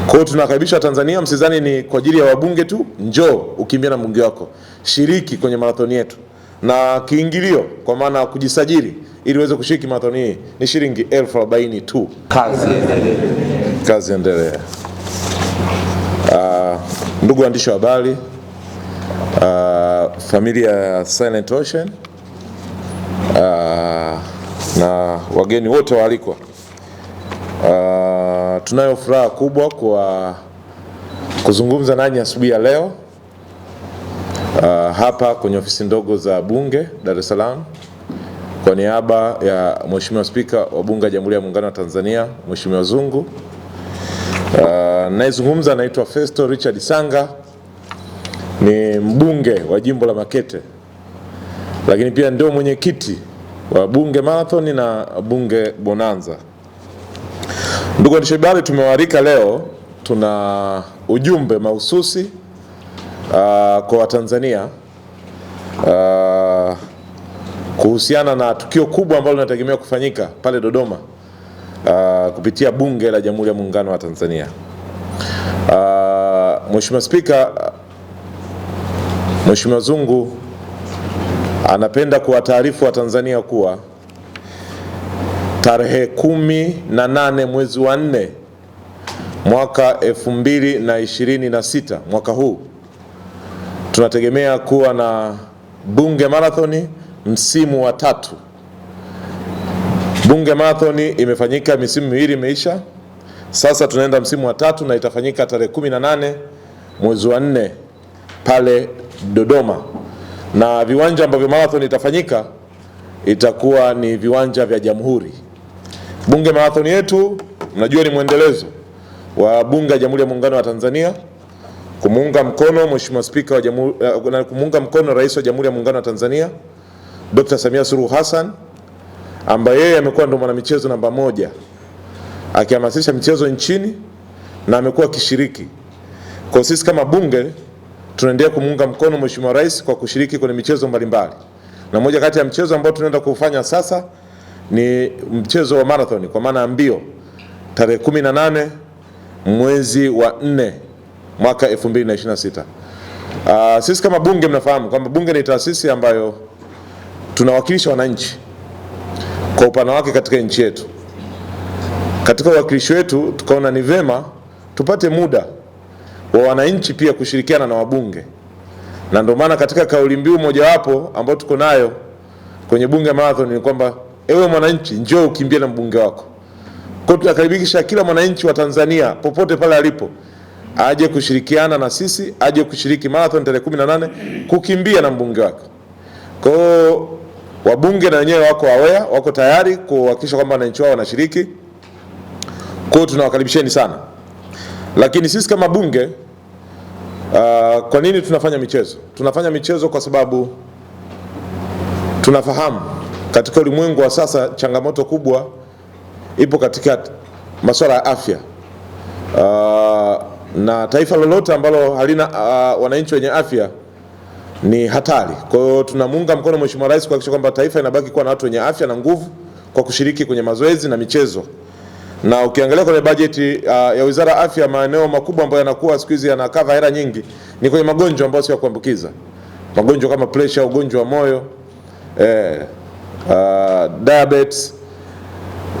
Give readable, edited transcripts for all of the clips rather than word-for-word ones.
Kwa hiyo tunakaribisha Tanzania, msidhani ni kwa ajili ya wabunge tu. Njoo ukimbie na mbunge wako, shiriki kwenye marathoni yetu, na kiingilio kwa maana kujisajili ili uweze kushiriki marathoni hii ni shilingi 40,000 tu. Kazi endelee. Ndugu waandishi wa habari, familia ya Silent Ocean na wageni wote waalikwa, tunayo furaha kubwa kwa kuzungumza nanyi asubuhi ya leo hapa kwenye ofisi ndogo za Bunge Dar es Salaam kwa niaba ya Mheshimiwa Spika wa Bunge la Jamhuri ya Muungano wa Tanzania, Mheshimiwa Zungu. Naizungumza naitwa Festo Richard Sanga, ni mbunge wa jimbo la Makete, lakini pia ndio mwenyekiti wa Bunge Marathon na Bunge Bonanza. Ndugu waandishi wa habari, tumewaalika leo, tuna ujumbe mahususi kwa Watanzania kuhusiana na tukio kubwa ambalo linategemea kufanyika pale Dodoma kupitia Bunge la Jamhuri ya Muungano wa Tanzania. Mheshimiwa Spika, Mheshimiwa Zungu anapenda kuwataarifu wa Tanzania kuwa tarehe 18 mwezi wa 4 mwaka 2026 mwaka huu tunategemea kuwa na Bunge Marathoni msimu wa 3. Bunge Marathoni imefanyika misimu miwili imeisha, sasa tunaenda msimu wa 3 na itafanyika tarehe 18 mwezi wa 4 pale Dodoma, na viwanja ambavyo marathon itafanyika itakuwa ni viwanja vya Jamhuri. Bunge Marathon yetu mnajua ni mwendelezo wa Bunge la Jamhuri ya Muungano wa Tanzania, kumuunga mkono Mheshimiwa Spika wa Jamhuri na kumuunga mkono Rais wa Jamhuri ya Muungano wa Tanzania Dr. Samia Suluhu Hassan, ambaye yeye amekuwa ndo mwanamichezo namba 1 akihamasisha michezo nchini na amekuwa akishiriki. Kwa sisi kama bunge tunaendelea kumuunga mkono Mheshimiwa Rais kwa kushiriki kwenye michezo mbalimbali, na moja kati ya mchezo ambao tunaenda kufanya sasa ni mchezo wa marathon kwa maana mbio tarehe 18 mwezi wa 4 mwaka 2026. Sisi kama bunge mnafahamu kwamba bunge ni taasisi ambayo tunawakilisha wananchi kwa upana wake katika nchi yetu. Katika uwakilishi wetu tukaona ni vema tupate muda wa wananchi pia kushirikiana na wabunge, na ndio maana katika kauli mbiu mojawapo ambayo tuko nayo kwenye Bunge Marathon ni kwamba ewe mwananchi njoo ukimbie na mbunge wako. Kwa hiyo tunakaribisha kila mwananchi wa Tanzania popote pale alipo aje kushirikiana na sisi, aje kushiriki marathon tarehe 18 kukimbia na mbunge wake. Kwa hiyo wabunge na wenyewe wako aware, wako tayari kuhakikisha kwamba wananchi wao wanashiriki. Kwa hiyo tunawakaribisheni sana. Lakini sisi kama bunge kwa nini tunafanya michezo? Tunafanya michezo kwa sababu tunafahamu katika ulimwengu wa sasa changamoto kubwa ipo katika masuala ya afya. Na taifa lolote ambalo halina wananchi wenye afya ni hatari. Kwa hiyo tunamuunga mkono Mheshimiwa Rais kuhakikisha kwamba taifa inabaki kuwa na watu wenye afya na nguvu kwa kushiriki kwenye mazoezi na michezo. Na ukiangalia kwenye bajeti ya Wizara ya Afya, maeneo makubwa ambayo yanakuwa siku hizi yanakava hela nyingi ni kwenye magonjwa ambayo sio ya kuambukiza. Magonjwa kama pressure, ugonjwa wa moyo, diabetes,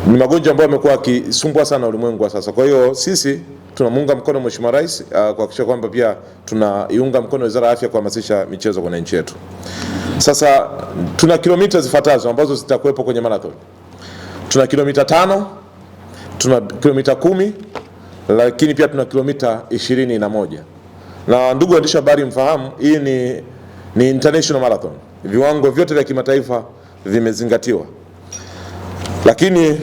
ni magonjwa ambayo yamekuwa yakisumbua sana ulimwengu wa sasa. Kwa hiyo sisi tunamuunga mkono Mheshimiwa Rais kuhakikisha kwamba pia tunaiunga mkono Wizara ya Afya kuhamasisha michezo kwenye nchi yetu. Sasa tuna kilomita zifuatazo ambazo zitakuwepo kwenye marathon. Tuna kilomita 5, tuna kilomita 10, lakini pia tuna kilomita 21. Na ndugu waandishi wa habari mfahamu, hii ni international marathon. Viwango vyote vya kimataifa vimezingatiwa. Lakini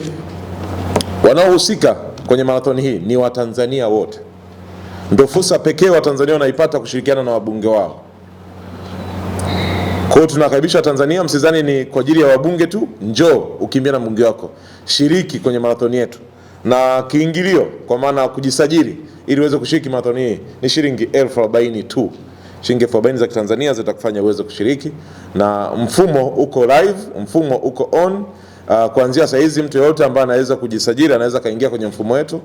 wanaohusika kwenye marathon hii ni Watanzania wote. Ndio fursa pekee Watanzania wanaipata kushirikiana na wabunge wao. Kwa hiyo tunakaribisha Tanzania, msidhani ni kwa ajili ya wabunge tu. Njoo ukimbie na mbunge wako, shiriki kwenye marathon yetu, na kiingilio kwa maana kujisajili ili uweze kushiriki marathon hii ni shilingi 40,000 tu. Shilingi 40,000 za Kitanzania zitakufanya uweze kushiriki, na mfumo uko live, mfumo uko on, kuanzia saa hizi mtu yeyote ambaye anaweza kujisajili anaweza kaingia kwenye mfumo wetu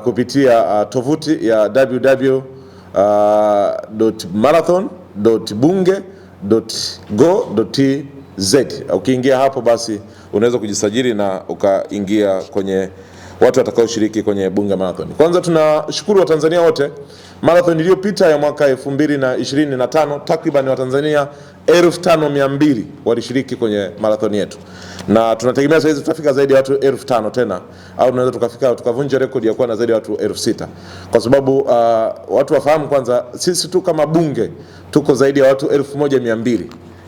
kupitia tovuti ya www.marathon.bunge.go.tz. Ukiingia hapo basi unaweza kujisajili na ukaingia kwenye watu watakaoshiriki kwenye Bunge Marathon. Kwanza tunashukuru Watanzania wote. Marathon iliyopita ya mwaka 2025 takriban Watanzania 5200 walishiriki kwenye marathon yetu, na tunategemea sasa hizi tutafika zaidi ya watu 5000 tena, au tunaweza tukavunja rekodi ya kuwa na zaidi ya watu 6000, kwa sababu watu wafahamu kwanza sisi tu kama bunge tuko zaidi ya watu 1200.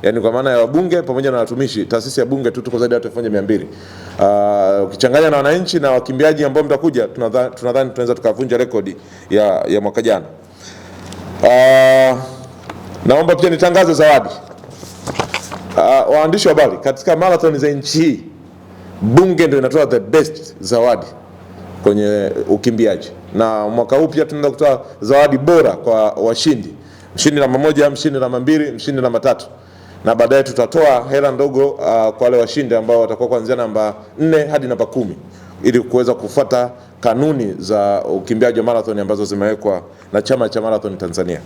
Yani kwa maana ya wabunge pamoja na watumishi, taasisi ya bunge tu tuko zaidi ya watu 1200. Ukichanganya na wananchi na wakimbiaji ambao mtakuja, tunadhani tunaweza tukavunja rekodi ya mwaka jana. Naomba pia nitangaze zawadi. Waandishi wa habari, katika marathon za nchi hii bunge ndio inatoa the best zawadi kwenye ukimbiaji, na mwaka huu pia tunaenda kutoa zawadi bora kwa washindi, mshindi namba 1, mshindi namba 2, mshindi namba 3, na baadaye tutatoa hela ndogo kwa wale washindi ambao watakuwa kuanzia namba 4 hadi namba 10, ili kuweza kufuata kanuni za ukimbiaji wa marathon ambazo zimewekwa na Chama cha Marathon Tanzania.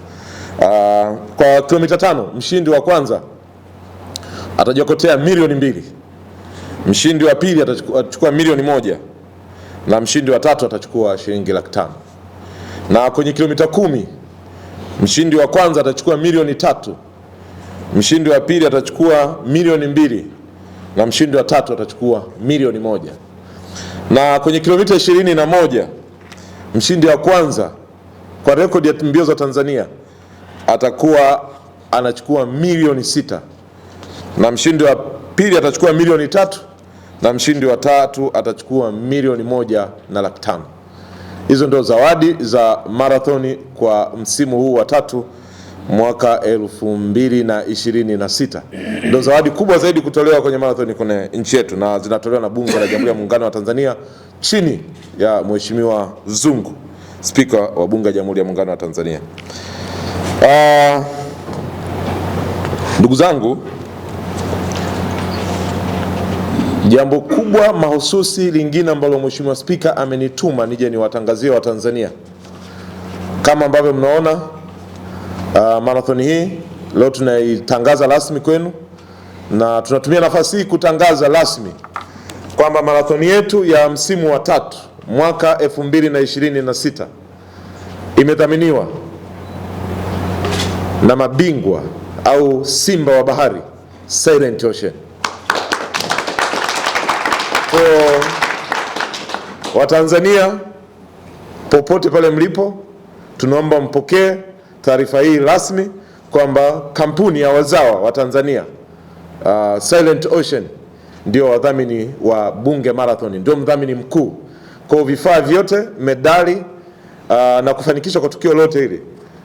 Kwa kilomita 5 mshindi wa kwanza atajokotea milioni 2, mshindi wa pili atachukua milioni 1, na mshindi wa tatu atachukua shilingi 500,000. Na kwenye kilomita 10 mshindi wa kwanza atachukua milioni 3, mshindi wa pili atachukua milioni 2, na mshindi wa tatu atachukua milioni 1. Na kwenye kilomita 21 mshindi wa kwanza kwa rekodi ya mbio za Tanzania atakuwa anachukua milioni 6, na mshindi wa pili atachukua milioni 3, na mshindi wa tatu atachukua milioni 1,500,000. Hizo ndio zawadi za marathoni kwa msimu huu wa 3 mwaka 2026. Ndio zawadi kubwa zaidi kutolewa kwenye marathoni kwenye nchi yetu, na zinatolewa na Bunge la Jamhuri ya Muungano wa Tanzania chini ya Mheshimiwa Zungu, Spika wa Bunge la Jamhuri ya Muungano wa Tanzania. Ndugu zangu, jambo kubwa mahususi lingine ambalo Mheshimiwa Spika amenituma nije niwatangazie Watanzania, kama ambavyo mnaona marathoni hii leo tunaitangaza rasmi kwenu, na tunatumia nafasi hii kutangaza rasmi kwamba marathoni yetu ya msimu wa 3 mwaka 2026 imedhaminiwa na mabingwa au simba wa bahari Silent Ocean. Kwa Watanzania popote pale mlipo, tunaomba mpokee taarifa hii rasmi kwamba kampuni ya wazawa wa Tanzania Silent Ocean ndio wadhamini wa Bunge Marathon, ndio mdhamini mkuu. Kwa vifaa vyote, medali na kufanikisha kwa tukio lote hili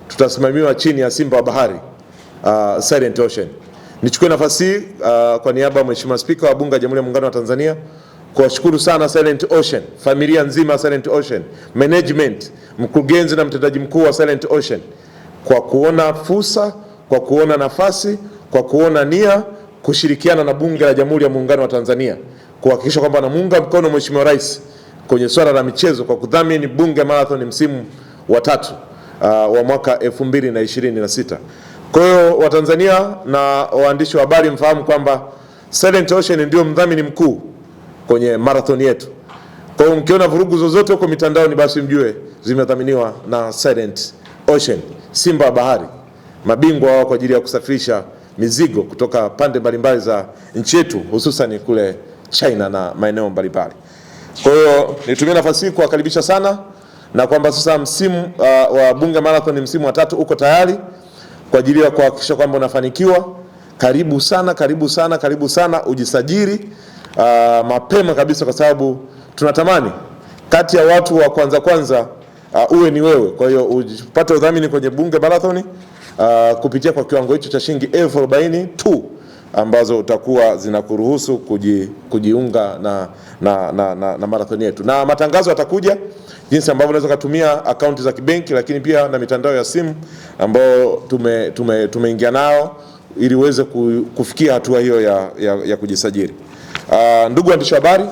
tutasimamiwa chini ya simba wa bahari Silent Ocean. Nichukue nafasi hii kwa niaba ya Mheshimiwa Spika wa Bunge la Jamhuri ya Muungano wa Tanzania kuwashukuru sana Silent Ocean, familia nzima ya Silent Ocean, management, mkurugenzi na mtendaji mkuu wa Silent Ocean kwa kuona fursa, kwa kuona nafasi, kwa kuona nia kushirikiana na Bunge la Jamhuri ya Muungano wa Tanzania kuhakikisha kwamba anamuunga mkono Mheshimiwa Rais kwenye swala la michezo kwa kudhamini Bunge Marathon msimu wa 3 wa mwaka 2026. Kwa hiyo Watanzania na waandishi wa habari mfahamu kwamba Silent Ocean ndio mdhamini mkuu kwenye marathon yetu. Kwa hiyo mkiona vurugu zozote huko mitandaoni, basi mjue zimedhaminiwa na Silent Ocean, simba wa bahari, mabingwa wao kwa ajili ya kusafirisha mizigo kutoka pande mbalimbali za nchi yetu, hususan kule China na maeneo mbalimbali. Kwa hiyo nitumie nafasi hii kuwakaribisha sana, na kwamba sasa msimu wa Bunge Marathon msimu wa 3 uko tayari kwa ajili ya kuhakikisha kwamba unafanikiwa. Karibu sana, karibu sana, karibu sana, ujisajili mapema kabisa, kwa sababu tunatamani kati ya watu wa kwanza uwe ni wewe. Kwa hiyo upate udhamini kwenye Bunge Marathon kupitia kwa kiwango hicho cha shilingi 40,000 tu ambazo utakuwa zinakuruhusu kujiunga na marathon yetu. Na matangazo yatakuja jinsi ambavyo unaweza kutumia akaunti za kibenki, lakini pia na mitandao ya simu ambayo tumeingia nao ili uweze kufikia hatua hiyo ya kujisajili. Ndugu waandishi wa habari,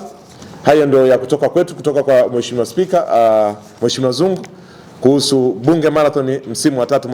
hayo ndio ya kutoka kwetu, kutoka kwa Mheshimiwa Spika Mheshimiwa Zungu kuhusu Bunge Marathon msimu wa 3.